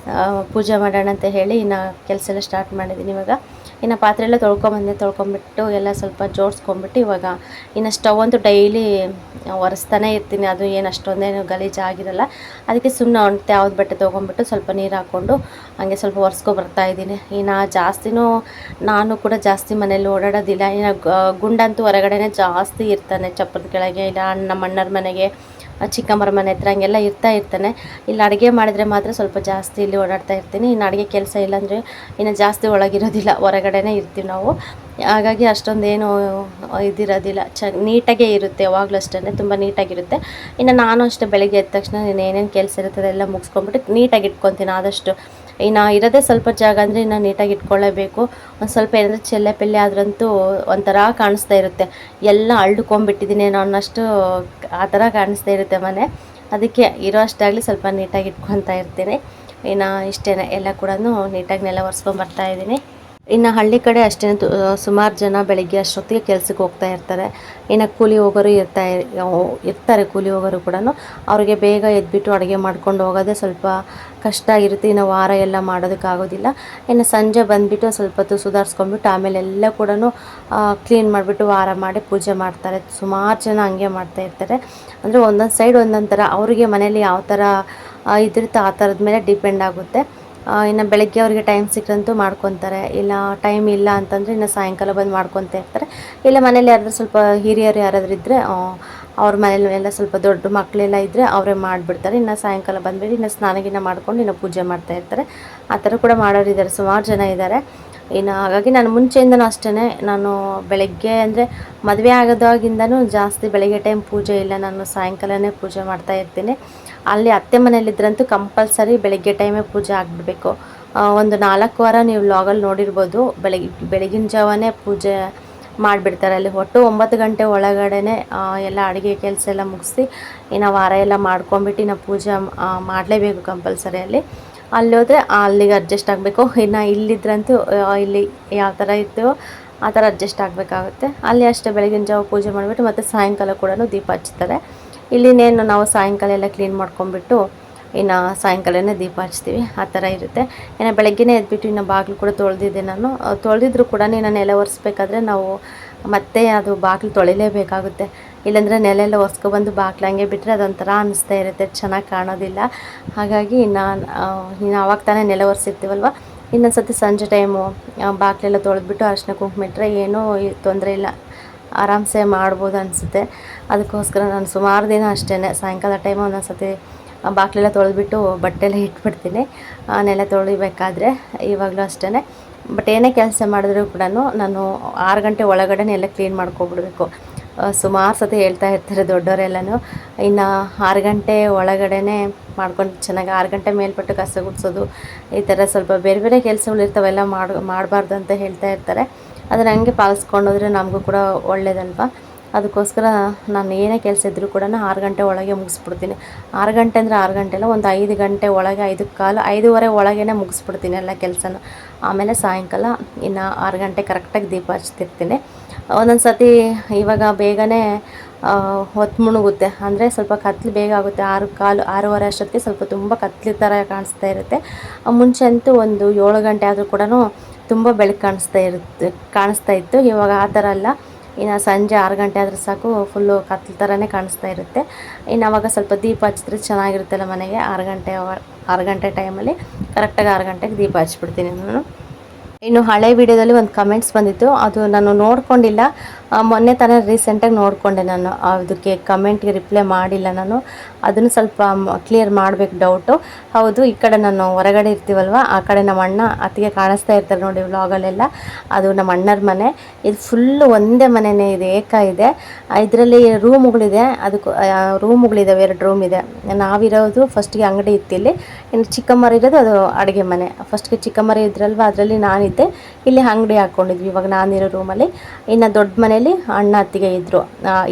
ಪೂಜೆ ಮಾಡೋಣ ಅಂತ ಹೇಳಿ ಇನ್ನು ಕೆಲಸ ಎಲ್ಲ ಸ್ಟಾರ್ಟ್ ಮಾಡಿದ್ದೀನಿ. ಇವಾಗ ಇನ್ನು ಪಾತ್ರೆ ಎಲ್ಲ ತೊಳ್ಕೊಂಬಿಟ್ಟು ಎಲ್ಲ ಸ್ವಲ್ಪ ಜೋಡಿಸ್ಕೊಂಬಿಟ್ಟು ಇವಾಗ ಇನ್ನು ಸ್ಟವ್ ಅಂತೂ ಡೈಲಿ ಒರೆಸ್ತಾನೆ ಇರ್ತೀನಿ. ಅದು ಏನು ಅಷ್ಟೊಂದೇನು ಗಲೀಜಾಗಿರಲ್ಲ. ಅದಕ್ಕೆ ಸುಮ್ಮನೆ ಒಂಟೆ ಯಾವ್ದು ಬಟ್ಟೆ ತೊಗೊಂಬಿಟ್ಟು ಸ್ವಲ್ಪ ನೀರು ಹಾಕ್ಕೊಂಡು ಹಾಗೆ ಸ್ವಲ್ಪ ಒರೆಸ್ಕೊಬರ್ತಾಯಿದ್ದೀನಿ. ಇನ್ನು ಜಾಸ್ತಿನೂ ನಾನು ಕೂಡ ಜಾಸ್ತಿ ಮನೇಲಿ ಓಡಾಡೋದಿಲ್ಲ. ಇನ್ನು ಗುಂಡಂತೂ ಹೊರಗಡೆನೇ ಜಾಸ್ತಿ ಇರ್ತಾನೆ, ಚಪ್ಪರದ ಕೆಳಗೆ, ಇಲ್ಲ ನಮ್ಮ ಅಣ್ಣರ ಮನೆಗೆ, ಚಿಕ್ಕಮ್ಮರ ಮನೆ ಹತ್ರ ಹಂಗೆಲ್ಲ ಇರ್ತಾನೆ. ಇಲ್ಲಿ ಅಡುಗೆ ಮಾಡಿದ್ರೆ ಮಾತ್ರ ಸ್ವಲ್ಪ ಜಾಸ್ತಿ ಇಲ್ಲಿ ಓಡಾಡ್ತಾ ಇರ್ತೀನಿ. ಇನ್ನು ಅಡುಗೆ ಕೆಲಸ ಇಲ್ಲಾಂದರೆ ಇನ್ನು ಜಾಸ್ತಿ ಒಳಗಿರೋದಿಲ್ಲ, ಹೊರಗಡೆನೇ ಇರ್ತೀವಿ ನಾವು. ಹಾಗಾಗಿ ಅಷ್ಟೊಂದೇನು ಇದಿರೋದಿಲ್ಲ, ನೀಟಾಗೇ ಇರುತ್ತೆ. ಯಾವಾಗಲೂ ಅಷ್ಟೇ ತುಂಬ ನೀಟಾಗಿರುತ್ತೆ. ಇನ್ನು ನಾನು ಅಷ್ಟೇ ಬೆಳಗ್ಗೆ ಎದ್ದ ತಕ್ಷಣ ಏನೇನು ಕೆಲಸ ಇರ್ತದೆ ಎಲ್ಲ ಮುಗಿಸ್ಕೊಂಬಿಟ್ಟು ನೀಟಾಗಿ ಇಟ್ಕೊತೀನಿ ಆದಷ್ಟು. ಇನ್ನು ಇರೋದೇ ಸ್ವಲ್ಪ ಜಾಗ ಅಂದರೆ ಇನ್ನು ನೀಟಾಗಿ ಇಟ್ಕೊಳ್ಳೇಬೇಕು. ಒಂದು ಸ್ವಲ್ಪ ಏನಾದರೂ ಚೆಲ್ಲೆ ಪೆಲ್ಲೆ ಆದ್ರಂತೂ ಒಂಥರ ಕಾಣಿಸ್ತಾ ಇರುತ್ತೆ, ಎಲ್ಲ ಅಳ್ದುಕೊಂಬಿಟ್ಟಿದ್ದೀನಿ ಅನ್ನೋಷ್ಟು ಆ ಥರ ಕಾಣಿಸ್ತಾ ಇರುತ್ತೆ ಮನೆ. ಅದಕ್ಕೆ ಇರೋ ಅಷ್ಟಾಗಲಿ ಸ್ವಲ್ಪ ನೀಟಾಗಿ ಇಟ್ಕೊತಾ ಇರ್ತೀನಿ. ಇನ್ನು ಇಷ್ಟೇ, ಎಲ್ಲ ಕೂಡ ನೀಟಾಗಿ ನೆಲ ಒರೆಸ್ಕೊಂಬರ್ತಾಯಿದ್ದೀನಿ. ಇನ್ನು ಹಳ್ಳಿ ಕಡೆ ಅಷ್ಟೇ ಸುಮಾರು ಜನ ಬೆಳಗ್ಗೆ ಅಷ್ಟೊತ್ತಿಗೆ ಕೆಲಸಕ್ಕೆ ಹೋಗ್ತಾ ಇರ್ತಾರೆ. ಇನ್ನು ಕೂಲಿ ಹೋಗೋರು ಇರ್ತಾರೆ ಕೂಲಿ ಹೋಗೋರು ಕೂಡ. ಅವ್ರಿಗೆ ಬೇಗ ಎದ್ಬಿಟ್ಟು ಅಡುಗೆ ಮಾಡ್ಕೊಂಡು ಹೋಗೋದೇ ಸ್ವಲ್ಪ ಕಷ್ಟ ಆಗಿರುತ್ತೆ. ಇನ್ನು ವಾರ ಎಲ್ಲ ಮಾಡೋದಕ್ಕಾಗೋದಿಲ್ಲ. ಇನ್ನು ಸಂಜೆ ಬಂದುಬಿಟ್ಟು ಸ್ವಲ್ಪ ಹೊತ್ತು ಸುಧಾರಿಸ್ಕೊಂಡ್ಬಿಟ್ಟು ಆಮೇಲೆ ಎಲ್ಲ ಕೂಡ ಕ್ಲೀನ್ ಮಾಡಿಬಿಟ್ಟು ವಾರ ಮಾಡಿ ಪೂಜೆ ಮಾಡ್ತಾರೆ. ಸುಮಾರು ಜನ ಹಂಗೆ ಮಾಡ್ತಾ ಇರ್ತಾರೆ. ಅಂದರೆ ಒಂದೊಂದು ಸೈಡ್ ಒಂದೊಂದು ಥರ, ಅವರಿಗೆ ಮನೇಲಿ ಯಾವ ಥರ ಇದಿರುತ್ತೆ ಆ ಥರದ ಮೇಲೆ ಡಿಪೆಂಡ್ ಆಗುತ್ತೆ. ಇನ್ನು ಬೆಳಗ್ಗೆ ಅವ್ರಿಗೆ ಟೈಮ್ ಸಿಕ್ಕಂತೂ ಮಾಡ್ಕೊತಾರೆ, ಇಲ್ಲ ಟೈಮ್ ಇಲ್ಲ ಅಂತಂದರೆ ಇನ್ನು ಸಾಯಂಕಾಲ ಬಂದು ಮಾಡ್ಕೊತಾ ಇರ್ತಾರೆ. ಇಲ್ಲ ಮನೇಲಿ ಯಾರಾದರೂ ಸ್ವಲ್ಪ ಹಿರಿಯರು ಯಾರಾದರೂ ಇದ್ದರೆ ಅವ್ರ ಮನೇಲೆಲ್ಲ ಸ್ವಲ್ಪ ದೊಡ್ಡ ಮಕ್ಕಳೆಲ್ಲ ಇದ್ದರೆ ಅವರೇ ಮಾಡಿಬಿಡ್ತಾರೆ. ಇನ್ನು ಸಾಯಂಕಾಲ ಬಂದುಬಿಟ್ಟು ಇನ್ನು ಸ್ನಾನಗಿನ ಮಾಡ್ಕೊಂಡು ಇನ್ನು ಪೂಜೆ ಮಾಡ್ತಾಯಿರ್ತಾರೆ. ಆ ಥರ ಕೂಡ ಮಾಡೋರು ಇದ್ದಾರೆ, ಸುಮಾರು ಜನ ಇದ್ದಾರೆ. ಇನ್ನು ಹಾಗಾಗಿ ನಾನು ಮುಂಚೆಯಿಂದನೂ ಅಷ್ಟೇ, ನಾನು ಬೆಳಗ್ಗೆ ಅಂದರೆ ಮದುವೆ ಆಗೋದಾಗಿಂದನೂ ಜಾಸ್ತಿ ಬೆಳಗ್ಗೆ ಟೈಮ್ ಪೂಜೆ ಇಲ್ಲ, ನಾನು ಸಾಯಂಕಾಲನೇ ಪೂಜೆ ಮಾಡ್ತಾಯಿರ್ತೀನಿ. ಅಲ್ಲಿ ಅತ್ತೆ ಮನೇಲಿದ್ರಂತೂ ಕಂಪಲ್ಸರಿ ಬೆಳಗ್ಗೆ ಟೈಮೇ ಪೂಜೆ ಆಗಿಬಿಡ್ಬೇಕು. ಒಂದು 4 ವಾರ ನೀವು ವ್ಲಾಗಲ್ಲಿ ನೋಡಿರ್ಬೋದು, ಬೆಳಗಿನ ಜಾವನೇ ಪೂಜೆ ಮಾಡಿಬಿಡ್ತಾರೆ. ಅಲ್ಲಿ ಒಟ್ಟು 9 ಗಂಟೆ ಒಳಗಡೆ ಎಲ್ಲ ಅಡುಗೆ ಕೆಲಸ ಎಲ್ಲ ಮುಗಿಸಿ ಇನ್ನು ವಾರ ಎಲ್ಲ ಮಾಡ್ಕೊಂಬಿಟ್ಟು ಇನ್ನು ಪೂಜೆ ಮಾಡಲೇಬೇಕು ಕಂಪಲ್ಸರಿ. ಅಲ್ಲಿ ಹೋದರೆ ಅಲ್ಲಿಗೆ ಅಡ್ಜಸ್ಟ್ ಆಗಬೇಕು. ಇನ್ನು ಇಲ್ಲಿದ್ರಂತೂ ಇಲ್ಲಿ ಯಾವ ಥರ ಇತ್ತು ಆ ಥರ ಅಡ್ಜಸ್ಟ್ ಆಗಬೇಕಾಗುತ್ತೆ. ಅಲ್ಲಿ ಅಷ್ಟೇ ಬೆಳಗಿನ ಜಾವ ಪೂಜೆ ಮಾಡಿಬಿಟ್ಟು ಮತ್ತು ಸಾಯಂಕಾಲ ಕೂಡ ದೀಪ ಹಚ್ತಾರೆ. ಇಲ್ಲಿನೇನು ನಾವು ಸಾಯಂಕಾಲ ಎಲ್ಲ ಕ್ಲೀನ್ ಮಾಡ್ಕೊಂಬಿಟ್ಟು ಇನ್ನು ಸಾಯಂಕಾಲನೇ ದೀಪ ಹಚ್ತೀವಿ, ಆ ಥರ ಇರುತ್ತೆ. ಇನ್ನು ಬೆಳಗ್ಗೆನೇ ಎದ್ಬಿಟ್ಟು ಇನ್ನು ಬಾಗಿಲು ಕೂಡ ತೊಳೆದಿದ್ದೆ ನಾನು. ತೊಳೆದಿದ್ರು ಕೂಡ ನಾನು ನೆಲ ಒರೆಸ್ಬೇಕಾದ್ರೆ ನಾವು ಮತ್ತೆ ಅದು ಬಾಗಿಲು ತೊಳಿಲೇಬೇಕಾಗುತ್ತೆ. ಇಲ್ಲಾಂದರೆ ನೆಲ ಎಲ್ಲ ಒರೆಸ್ಕೊಬಂದು ಬಾಗಿಲು ಹಂಗೆ ಬಿಟ್ಟರೆ ಅದೊಂಥರ ಅನ್ನಿಸ್ತಾ ಇರುತ್ತೆ, ಚೆನ್ನಾಗಿ ಕಾಣೋದಿಲ್ಲ. ಹಾಗಾಗಿ ಇನ್ನು ಆವಾಗ ತಾನೇ ನೆಲ ಒರೆಸಿರ್ತೀವಲ್ವ, ಇನ್ನೊಂದು ಸತಿ ಸಂಜೆ ಟೈಮು ಬಾಗಿಲೆಲ್ಲ ತೊಳೆದ್ಬಿಟ್ಟು ಅರಿಶಿನ ಕುಂಕುಮ ಇಟ್ಟರೆ ಏನೂ ತೊಂದರೆ ಇಲ್ಲ, ಆರಾಮ್ಸೆ ಮಾಡ್ಬೋದು ಅನಿಸುತ್ತೆ. ಅದಕ್ಕೋಸ್ಕರ ನಾನು ಸುಮಾರು ದಿನ ಅಷ್ಟೇ ಸಾಯಂಕಾಲ ಟೈಮು ಒಂದೊಂದು ಸತಿ ಬಾಗಿಲೆಲ್ಲ ತೊಳೆದ್ಬಿಟ್ಟು ಬಟ್ಟೆಲ್ಲ ಇಟ್ಬಿಡ್ತೀನಿ ನೆಲ ತೊಳಿಬೇಕಾದ್ರೆ. ಇವಾಗಲೂ ಅಷ್ಟೇ. ಬಟ್ ಏನೇ ಕೆಲಸ ಮಾಡಿದ್ರೂ ಕೂಡ ನಾನು 6 ಗಂಟೆ ಒಳಗಡೆ ಎಲ್ಲ ಕ್ಲೀನ್ ಮಾಡ್ಕೊಬಿಡ್ಬೇಕು. ಸುಮಾರು ಸತಿ ಹೇಳ್ತಾ ಇರ್ತಾರೆ ದೊಡ್ಡವರೆಲ್ಲನೂ, ಇನ್ನು 6 ಗಂಟೆ ಒಳಗಡೆ ಮಾಡ್ಕೊಂಡು ಚೆನ್ನಾಗಿ 6 ಗಂಟೆ ಮೇಲ್ಪಟ್ಟು ಕಸ ಗುಡಿಸೋದು, ಈ ಥರ ಸ್ವಲ್ಪ ಬೇರೆ ಬೇರೆ ಕೆಲಸಗಳು ಇರ್ತಾವೆಲ್ಲ ಮಾಡಬಾರ್ದು ಅಂತ ಹೇಳ್ತಾ ಇರ್ತಾರೆ. ಅದನ್ನು ಹಂಗೆ ಪಾಲಿಸ್ಕೊಂಡೋದ್ರೆ ನಮಗೂ ಕೂಡ ಒಳ್ಳೇದಲ್ವ. ಅದಕ್ಕೋಸ್ಕರ ನಾನು ಏನೇ ಕೆಲಸ ಇದ್ದರೂ ಕೂಡ 6 ಗಂಟೆ ಒಳಗೆ ಮುಗಿಸ್ಬಿಡ್ತೀನಿ. 6 ಗಂಟೆ ಅಂದರೆ 6 ಗಂಟೆ ಅಲ್ಲ, ಒಂದು 5 ಗಂಟೆ ಒಳಗೆ 5:15 ಒಳಗೇ ಮುಗಿಸ್ಬಿಡ್ತೀನಿ ಎಲ್ಲ ಕೆಲಸನೂ. ಆಮೇಲೆ ಸಾಯಂಕಾಲ ಇನ್ನು 6 ಗಂಟೆ ಕರೆಕ್ಟಾಗಿ ದೀಪ ಹಚ್ತಿರ್ತೀನಿ. ಒಂದೊಂದು ಸತಿ ಇವಾಗ ಬೇಗನೆ ಹೊತ್ತು ಮುಳುಗುತ್ತೆ, ಅಂದರೆ ಸ್ವಲ್ಪ ಕತ್ಲು ಬೇಗ ಆಗುತ್ತೆ. 6:15 ಅಷ್ಟೊತ್ತಿಗೆ ಸ್ವಲ್ಪ ತುಂಬ ಕತ್ಲು ಥರ ಕಾಣಿಸ್ತಾ ಇರುತ್ತೆ. ಮುಂಚೆ ಅಂತೂ ಒಂದು 7 ಗಂಟೆ ಆದರೂ ಕೂಡ ತುಂಬ ಬೆಳಕು ಕಾಣಿಸ್ತಾ ಇತ್ತು. ಇವಾಗ ಆ ಥರ ಅಲ್ಲ. ಇನ್ನು ಸಂಜೆ 6 ಗಂಟೆ ಆದರೆ ಸಾಕು, ಫುಲ್ಲು ಕತ್ಲು ಥರನೇ ಕಾಣಿಸ್ತಾ ಇರುತ್ತೆ. ಇನ್ನು ಆವಾಗ ಸ್ವಲ್ಪ ದೀಪ ಹಚ್ಚಿದ್ರೆ ಚೆನ್ನಾಗಿರುತ್ತಲ್ಲ ಮನೆಗೆ. 6 ಗಂಟೆ ಟೈಮಲ್ಲಿ ಕರೆಕ್ಟಾಗಿ 6 ಗಂಟೆಗೆ ದೀಪ ಹಚ್ಬಿಡ್ತೀನಿ ನಾನು. ಇನ್ನು ಹಳೆ ವಿಡಿಯೋದಲ್ಲಿ ಒಂದು ಕಮೆಂಟ್ಸ್ ಬಂದಿತ್ತು, ಅದು ನಾನು ನೋಡ್ಕೊಂಡಿಲ್ಲ. ಮೊನ್ನೆ ತಾನೇ ರೀಸೆಂಟಾಗಿ ನೋಡಿಕೊಂಡೆ ನಾನು, ಅದಕ್ಕೆ ಕಮೆಂಟ್ಗೆ ರಿಪ್ಲೈ ಮಾಡಿಲ್ಲ ನಾನು. ಅದನ್ನು ಸ್ವಲ್ಪ ಕ್ಲಿಯರ್ ಮಾಡಬೇಕು ಡೌಟು. ಹೌದು, ಈ ಕಡೆ ನಾನು ಹೊರಗಡೆ ಇರ್ತೀವಲ್ವ, ಆ ಕಡೆ ನಮ್ಮ ಅಣ್ಣ ಅತ್ತಿಗೆ ಕಾಣಿಸ್ತಾ ಇರ್ತಾರೆ ನೋಡಿ ವ್ಲಾಗಲ್ಲೆಲ್ಲ, ಅದು ನಮ್ಮ ಅಣ್ಣರ ಮನೆ. ಇದು ಫುಲ್ಲು ಒಂದೇ ಮನೆಯೇ ಇದೆ, ಇದೆ. ಇದರಲ್ಲಿ ರೂಮುಗಳಿದೆ, ಅದಕ್ಕೆ ರೂಮುಗಳಿದ್ದಾವೆ, 2 ರೂಮ್ ಇದೆ. ನಾವಿರೋದು ಫಸ್ಟ್ಗೆ ಅಂಗಡಿ ಇತ್ತಿಲ್ಲಿ, ಇನ್ನು ಚಿಕ್ಕಮ್ಮರು ಇರೋದು ಅದು ಅಡುಗೆ ಮನೆ. ಫಸ್ಟ್ಗೆ ಚಿಕ್ಕಮ್ಮರು ಇದ್ರಲ್ವ, ಅದರಲ್ಲಿ ನಾನಿದ್ದೆ, ಇಲ್ಲಿ ಅಂಗಡಿ ಹಾಕ್ಕೊಂಡಿದ್ವಿ ಇವಾಗ ನಾನಿರೋ ರೂಮಲ್ಲಿ. ಇನ್ನು ದೊಡ್ಡ ಮನೇಲಿ ಅಣ್ಣ ಅತ್ತಿಗೆ ಇದ್ದರು.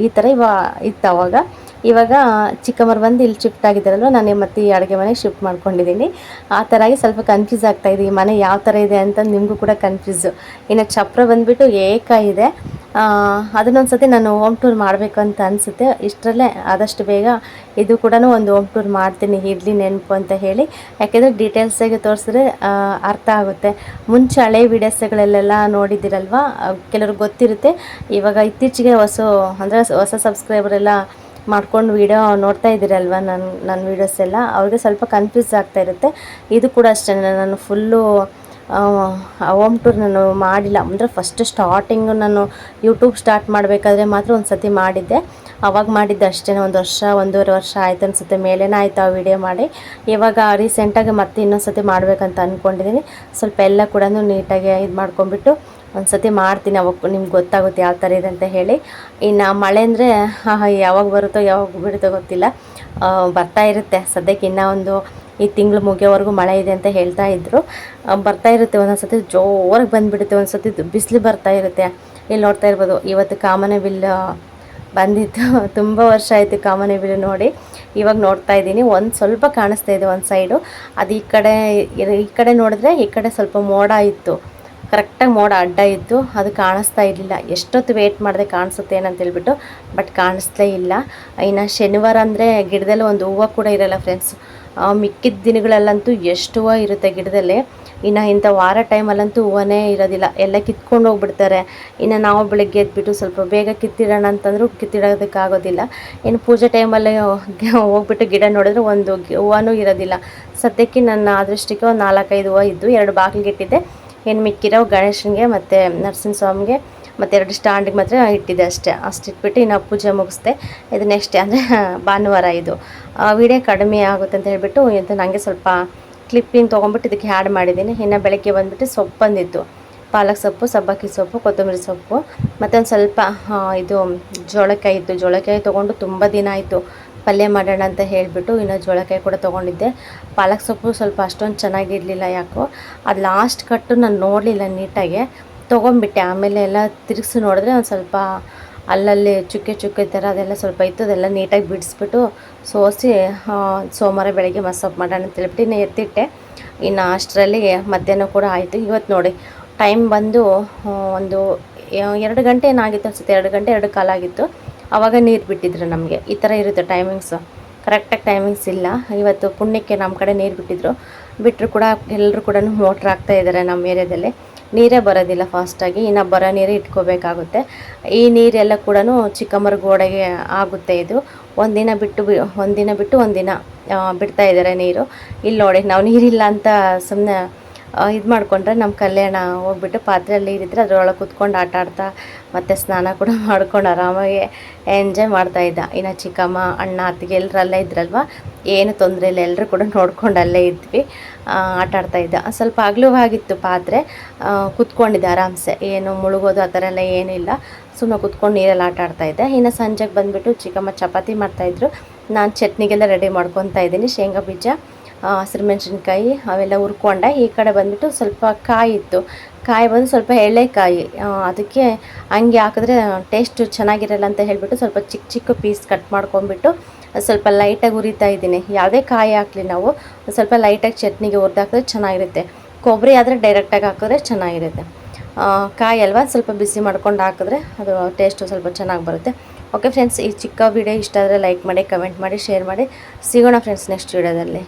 ಈ ಥರ ಇತ್ತು ಅವಾಗ. ಇವಾಗ ಚಿಕ್ಕಮ್ಮರು ಬಂದು ಇಲ್ಲಿ ಶಿಫ್ಟ್ ಆಗಿದ್ದಾರಲ್ವ, ನಾನು ಮತ್ತೆ ಈ ಅಡುಗೆ ಮನೆಗೆ ಶಿಫ್ಟ್ ಮಾಡ್ಕೊಂಡಿದ್ದೀನಿ. ಆ ಥರ ಆಗಿ ಸ್ವಲ್ಪ ಕನ್ಫ್ಯೂಸ್ ಆಗ್ತಾಯಿದೆ, ಈ ಮನೆ ಯಾವ ಥರ ಇದೆ ಅಂತ ನಿಮಗೂ ಕೂಡ ಕನ್ಫ್ಯೂಸು. ಇನ್ನು ಚಪ್ರ ಬಂದುಬಿಟ್ಟು ಇದೆ. ಅದನ್ನೊಂದು ಸತಿ ನಾನು ಹೋಮ್ ಟೂರ್ ಮಾಡಬೇಕು ಅಂತ ಅನಿಸುತ್ತೆ. ಇಷ್ಟರಲ್ಲೇ ಆದಷ್ಟು ಬೇಗ ಇದು ಕೂಡ ಒಂದು ಹೋಮ್ ಟೂರ್ ಮಾಡ್ತೀನಿ, ಇರಲಿ ನೆನಪು ಅಂತ ಹೇಳಿ. ಯಾಕೆಂದರೆ ಡೀಟೇಲ್ಸಾಗಿ ತೋರಿಸಿದ್ರೆ ಅರ್ಥ ಆಗುತ್ತೆ. ಮುಂಚೆ ಹಳೆ ವೀಡಿಯೋಸ್ಗಳಲ್ಲೆಲ್ಲ ನೋಡಿದ್ದೀರಲ್ವ, ಕೆಲವ್ರಿಗೆ ಗೊತ್ತಿರುತ್ತೆ. ಇವಾಗ ಇತ್ತೀಚೆಗೆ ಹೊಸ ಸಬ್ಸ್ಕ್ರೈಬರೆಲ್ಲ ಮಾಡ್ಕೊಂಡು ವೀಡಿಯೋ ನೋಡ್ತಾ ಇದ್ದೀರಲ್ವ, ನನ್ನ ವೀಡಿಯೋಸ್ ಎಲ್ಲ, ಅವ್ರಿಗೆ ಸ್ವಲ್ಪ ಕನ್ಫ್ಯೂಸ್ ಆಗ್ತಾ ಇರುತ್ತೆ. ಇದು ಕೂಡ ಅಷ್ಟೇ, ನಾನು ಫುಲ್ಲು ಹೋಮ್ ಟೂರ್ ನಾನು ಮಾಡಿಲ್ಲ. ಅಂದರೆ ಫಸ್ಟ್ ಸ್ಟಾರ್ಟಿಂಗು ನಾನು ಯೂಟ್ಯೂಬ್ ಸ್ಟಾರ್ಟ್ ಮಾಡಬೇಕಾದ್ರೆ ಮಾತ್ರ ಒಂದು ಸತಿ ಮಾಡಿದ್ದೆ. ಅವಾಗ ಮಾಡಿದ್ದೆ ಅಷ್ಟೇ, 1 ವರ್ಷ 1.5 ವರ್ಷ ಆಯ್ತು ಅನಿಸುತ್ತೆ, ಮೇಲೇನೇ ಆಯಿತು ಆ ವಿಡಿಯೋ ಮಾಡಿ. ಇವಾಗ ರೀಸೆಂಟಾಗಿ ಮತ್ತೆ ಇನ್ನೊಂದು ಸತಿ ಮಾಡಬೇಕಂತ ಅಂದ್ಕೊಂಡಿದ್ದೀನಿ. ಸ್ವಲ್ಪ ಎಲ್ಲ ಕೂಡ ನೀಟಾಗಿ ಇದು ಮಾಡ್ಕೊಂಬಿಟ್ಟು ಒಂದು ಸತಿ ಮಾಡ್ತೀನಿ, ಅವಾಗ ನಿಮ್ಗೆ ಗೊತ್ತಾಗುತ್ತೆ ಯಾವ ಥರ ಇದೆ ಅಂತ ಹೇಳಿ. ಇನ್ನು ಮಳೆ ಅಂದರೆ ಯಾವಾಗ ಬರುತ್ತೋ ಯಾವಾಗ ಬಿಡುತ್ತೋ ಗೊತ್ತಿಲ್ಲ, ಬರ್ತಾ ಇರುತ್ತೆ. ಸದ್ಯಕ್ಕೆ ಇನ್ನೂ ಈ ತಿಂಗಳು ಮುಗಿಯೋವರೆಗೂ ಮಳೆ ಇದೆ ಅಂತ ಹೇಳ್ತಾ ಇದ್ರು. ಬರ್ತಾ ಇರುತ್ತೆ, ಒಂದೊಂದು ಸತಿ ಜೋರಾಗಿ ಬಂದುಬಿಡುತ್ತೆ, ಒಂದು ಸತಿ ಬಿಸಿಲು ಬರ್ತಾ ಇರುತ್ತೆ. ಇಲ್ಲಿ ನೋಡ್ತಾ ಇರ್ಬೋದು, ಇವತ್ತು ಕಾಮನಬಿಲ್ಲು ಬಂದಿತ್ತು. ತುಂಬ ವರ್ಷ ಆಯಿತು ಕಾಮನಬಿಲ್ಲು ನೋಡಿ. ಇವಾಗ ನೋಡ್ತಾ ಇದ್ದೀನಿ, ಒಂದು ಸ್ವಲ್ಪ ಕಾಣಿಸ್ತಾ ಇದೆ ಒಂದು ಸೈಡು. ಅದು ಈ ಕಡೆ ನೋಡಿದ್ರೆ ಈ ಕಡೆ ಸ್ವಲ್ಪ ಮೋಡ ಇತ್ತು, ಕರೆಕ್ಟಾಗಿ ಮೋಡ ಅಡ್ಡ ಇತ್ತು, ಅದು ಕಾಣಿಸ್ತಾ ಇರಲಿಲ್ಲ. ಎಷ್ಟೊತ್ತು ವೇಟ್ ಮಾಡಿದೆ ಕಾಣಿಸುತ್ತೆ ಏನಂತ ಹೇಳ್ಬಿಟ್ಟು, ಬಟ್ ಕಾಣಿಸ್ಲೇ ಇಲ್ಲ. ಇನ್ನು ಶನಿವಾರ ಅಂದರೆ ಗಿಡದಲ್ಲಿ ಒಂದು ಹೂವು ಕೂಡ ಇರೋಲ್ಲ ಫ್ರೆಂಡ್ಸ್. ಮಿಕ್ಕಿದ ದಿನಗಳಲ್ಲಂತೂ ಎಷ್ಟು ಹೂವು ಇರುತ್ತೆ ಗಿಡದಲ್ಲಿ. ಇನ್ನು ಇಂಥ ವಾರ ಟೈಮಲ್ಲಂತೂ ಹೂವನೇ ಇರೋದಿಲ್ಲ, ಎಲ್ಲ ಕಿತ್ಕೊಂಡು ಹೋಗ್ಬಿಡ್ತಾರೆ. ಇನ್ನು ನಾವು ಬೆಳಗ್ಗೆ ಎದ್ಬಿಟ್ಟು ಸ್ವಲ್ಪ ಬೇಗ ಕಿತ್ತಿಡೋಣ ಅಂತಂದರೂ ಕಿತ್ತಿಡೋದಕ್ಕಾಗೋದಿಲ್ಲ. ಇನ್ನು ಪೂಜೆ ಟೈಮಲ್ಲಿ ಹೋಗ್ಬಿಟ್ಟು ಗಿಡ ನೋಡಿದ್ರೆ ಒಂದು ಹೂವನೂ ಇರೋದಿಲ್ಲ. ಸದ್ಯಕ್ಕೆ ನನ್ನ ಅದೃಷ್ಟಕ್ಕೆ ಒಂದು 4-5 ಹೂವು ಇದ್ದು 2 ಬಾಗಿಲಿಗೆ ಇಟ್ಟಿದ್ದೆ. ಇನ್ನು ಮಿಕ್ಕಿರೋ ಗಣೇಶನಿಗೆ ಮತ್ತು ನರಸಿಂಹ ಸ್ವಾಮಿಗೆ ಮತ್ತು 2 ಸ್ಟ್ಯಾಂಡಿಗೆ ಮಾತ್ರ ಇಟ್ಟಿದ್ದೆ ಅಷ್ಟೇ. ಇಟ್ಬಿಟ್ಟು ಇನ್ನು ಪೂಜೆ ಮುಗಿಸ್ದೆ. ಇದು ನೆಕ್ಸ್ಟ್ ಅಂದರೆ ಭಾನುವಾರ. ಇದು ವಿಡಿಯೋ ಕಡಿಮೆ ಆಗುತ್ತೆ ಅಂತ ಹೇಳ್ಬಿಟ್ಟು ಇದು ನನಗೆ ಸ್ವಲ್ಪ ಕ್ಲಿಪ್ಪಿಂಗ್ ತೊಗೊಂಡ್ಬಿಟ್ಟು ಇದಕ್ಕೆ ಆ್ಯಡ್ ಮಾಡಿದ್ದೀನಿ. ಇನ್ನು ಬೆಳಗ್ಗೆ ಬಂದುಬಿಟ್ಟು ಸೊಪ್ಪು ಬಂದಿತ್ತು, ಪಾಲಕ್ ಸೊಪ್ಪು, ಸಬ್ಬಕ್ಕಿ ಸೊಪ್ಪು, ಕೊತ್ತಂಬರಿ ಸೊಪ್ಪು, ಮತ್ತು ಒಂದು ಸ್ವಲ್ಪ ಇದು ಜೋಳಕಾಯಿ ಇತ್ತು. ಜೋಳಕಾಯಿ ತೊಗೊಂಡು ತುಂಬ ದಿನ ಆಯಿತು, ಪಲ್ಯ ಮಾಡೋಣ ಅಂತ ಹೇಳಿಬಿಟ್ಟು ಇನ್ನು ಜೋಳಕಾಯಿ ಕೂಡ ತೊಗೊಂಡಿದ್ದೆ. ಪಾಲಕ್ ಸೊಪ್ಪು ಸ್ವಲ್ಪ ಅಷ್ಟೊಂದು ಚೆನ್ನಾಗಿರಲಿಲ್ಲ ಯಾಕೋ, ಅದು ಲಾಸ್ಟ್ ಕಟ್ಟು ನಾನು ನೋಡಲಿಲ್ಲ ನೀಟಾಗಿ ತೊಗೊಂಡ್ಬಿಟ್ಟೆ. ಆಮೇಲೆ ಎಲ್ಲ ತಿರುಗಿಸಿ ನೋಡಿದ್ರೆ ಒಂದು ಸ್ವಲ್ಪ ಅಲ್ಲಲ್ಲಿ ಚುಕ್ಕೆ ಚುಕ್ಕೆ ಥರ ಅದೆಲ್ಲ ಸ್ವಲ್ಪ ಇತ್ತು, ಅದೆಲ್ಲ ನೀಟಾಗಿ ಬಿಡಿಸ್ಬಿಟ್ಟು ಸೋಸಿ ಸೋಮವಾರ ಬೆಳಗ್ಗೆ ಮಸ್ಸೊಪ್ಪು ಮಾಡೋಣ ಅಂತ ಹೇಳ್ಬಿಟ್ಟು ಇನ್ನು ಎತ್ತಿಟ್ಟೆ. ಇನ್ನು ಅಷ್ಟರಲ್ಲಿ ಮಧ್ಯಾಹ್ನ ಕೂಡ ಆಯಿತು. ಇವತ್ತು ನೋಡಿ ಟೈಮ್ ಬಂದು ಒಂದು 2 ಗಂಟೆ ಏನಾಗಿತ್ತು ಅನಿಸುತ್ತೆ, 2 ಗಂಟೆ 2 ಕಾಲಾಗಿತ್ತು. ಆವಾಗ ನೀರು ಬಿಟ್ಟಿದ್ರು ನಮಗೆ. ಈ ಥರ ಇರುತ್ತೆ ಟೈಮಿಂಗ್ಸು, ಕರೆಕ್ಟಾಗಿ ಟೈಮಿಂಗ್ಸ್ ಇಲ್ಲ. ಇವತ್ತು ಪುಣ್ಯಕ್ಕೆ ನಮ್ಮ ಕಡೆ ನೀರು ಬಿಟ್ಟರು ಕೂಡ ಎಲ್ಲರೂ ಕೂಡ ಮೋಟ್ರ್ ಹಾಕ್ತಾಯಿದ್ದಾರೆ ನಮ್ಮ ಏರಿಯಾದಲ್ಲಿ. ನೀರೇ ಬರೋದಿಲ್ಲ ಫಾಸ್ಟಾಗಿ, ಇನ್ನು ಬರೋ ನೀರೇ ಇಟ್ಕೋಬೇಕಾಗುತ್ತೆ. ಈ ನೀರೆಲ್ಲ ಕೂಡ ಚಿಕ್ಕಮ್ಮರ ಗೋಡೆಗೆ ಆಗುತ್ತೆ. ಇದು ಒಂದಿನ ಬಿಟ್ಟು ಒಂದಿನ ಬಿಡ್ತಾಯಿದ್ದಾರೆ ನೀರು. ಇಲ್ಲಿ ನೋಡಿ ನಾವು ನೀರಿಲ್ಲ ಅಂತ ಸುಮ್ಮನೆ ಇದು ಮಾಡಿಕೊಂಡ್ರೆ ನಮ್ಮ ಕಲ್ಯಾಣ ಹೋಗ್ಬಿಟ್ಟು ಪಾತ್ರೆಯಲ್ಲಿ ನೀರಿದ್ದರೆ ಅದರೊಳಗೆ ಕುತ್ಕೊಂಡು ಆಟ ಆಡ್ತಾ ಮತ್ತು ಸ್ನಾನ ಕೂಡ ಮಾಡ್ಕೊಂಡು ಆರಾಮಾಗಿ ಎಂಜಾಯ್ ಮಾಡ್ತಾಯಿದ್ದ. ಇನ್ನು ಚಿಕ್ಕಮ್ಮ ಅಣ್ಣ ಅತ್ತಿಗೆ ಎಲ್ಲರೂ ಅಲ್ಲೇ ಇದ್ರಲ್ವ, ಏನು ತೊಂದರೆ ಇಲ್ಲ, ಎಲ್ಲರೂ ಕೂಡ ನೋಡ್ಕೊಂಡು ಅಲ್ಲೇ ಇದ್ವಿ. ಆಟ ಆಡ್ತಾಯಿದ್ದ. ಸ್ವಲ್ಪ ಅಗಲವಾಗಿತ್ತು ಪಾತ್ರೆ, ಕುತ್ಕೊಂಡಿದ್ದೆ ಆರಾಮ್ಸೆ, ಏನು ಮುಳುಗೋದು ಆ ಥರ ಎಲ್ಲ ಏನಿಲ್ಲ. ಸುಮ್ಮನೆ ಕುತ್ಕೊಂಡು ನೀರಲ್ಲಿ ಆಟ ಆಡ್ತಾಯಿದ್ದೆ. ಇನ್ನು ಸಂಜೆಗೆ ಬಂದುಬಿಟ್ಟು ಚಿಕ್ಕಮ್ಮ ಚಪಾತಿ ಮಾಡ್ತಾಯಿದ್ರು. ನಾನು ಚಟ್ನಿಗೆಲ್ಲ ರೆಡಿ ಮಾಡ್ಕೊತಾ ಇದ್ದೀನಿ. ಶೇಂಗಾ ಬೀಜ, ಹಸಿರು ಮೆಣಸಿನ್ಕಾಯಿ ಅವೆಲ್ಲ ಹುರ್ಕೊಂಡೆ. ಈ ಕಡೆ ಬಂದುಬಿಟ್ಟು ಸ್ವಲ್ಪ ಕಾಯಿ ಇತ್ತು, ಕಾಯಿ ಬಂದು ಸ್ವಲ್ಪ ಎಳೆಕಾಯಿ, ಅದಕ್ಕೆ ಹಂಗೆ ಹಾಕಿದ್ರೆ ಟೇಸ್ಟು ಚೆನ್ನಾಗಿರಲ್ಲ ಅಂತ ಹೇಳಿಬಿಟ್ಟು ಸ್ವಲ್ಪ ಚಿಕ್ಕ ಚಿಕ್ಕ ಪೀಸ್ ಕಟ್ ಮಾಡ್ಕೊಂಬಿಟ್ಟು ಸ್ವಲ್ಪ ಲೈಟಾಗಿ ಹುರಿತಾ ಇದ್ದೀನಿ. ಯಾವುದೇ ಕಾಯಿ ಹಾಕಲಿ ನಾವು ಸ್ವಲ್ಪ ಲೈಟಾಗಿ ಚಟ್ನಿಗೆ ಹುರಿದು ಹಾಕಿದ್ರೆ ಚೆನ್ನಾಗಿರುತ್ತೆ. ಕೊಬ್ಬರಿ ಆದರೆ ಡೈರೆಕ್ಟಾಗಿ ಹಾಕಿದ್ರೆ ಚೆನ್ನಾಗಿರುತ್ತೆ. ಕಾಯಿ ಅಲ್ವಾ, ಸ್ವಲ್ಪ ಬಿಸಿ ಮಾಡ್ಕೊಂಡು ಹಾಕಿದ್ರೆ ಅದು ಟೇಸ್ಟು ಸ್ವಲ್ಪ ಚೆನ್ನಾಗಿ ಬರುತ್ತೆ. ಓಕೆ ಫ್ರೆಂಡ್ಸ್, ಈ ಚಿಕ್ಕ ವಿಡಿಯೋ ಇಷ್ಟ ಆದರೆ ಲೈಕ್ ಮಾಡಿ, ಕಮೆಂಟ್ ಮಾಡಿ, ಶೇರ್ ಮಾಡಿ. ಸಿಗೋಣ ಫ್ರೆಂಡ್ಸ್ ನೆಕ್ಸ್ಟ್ ವಿಡಿಯೋದಲ್ಲಿ.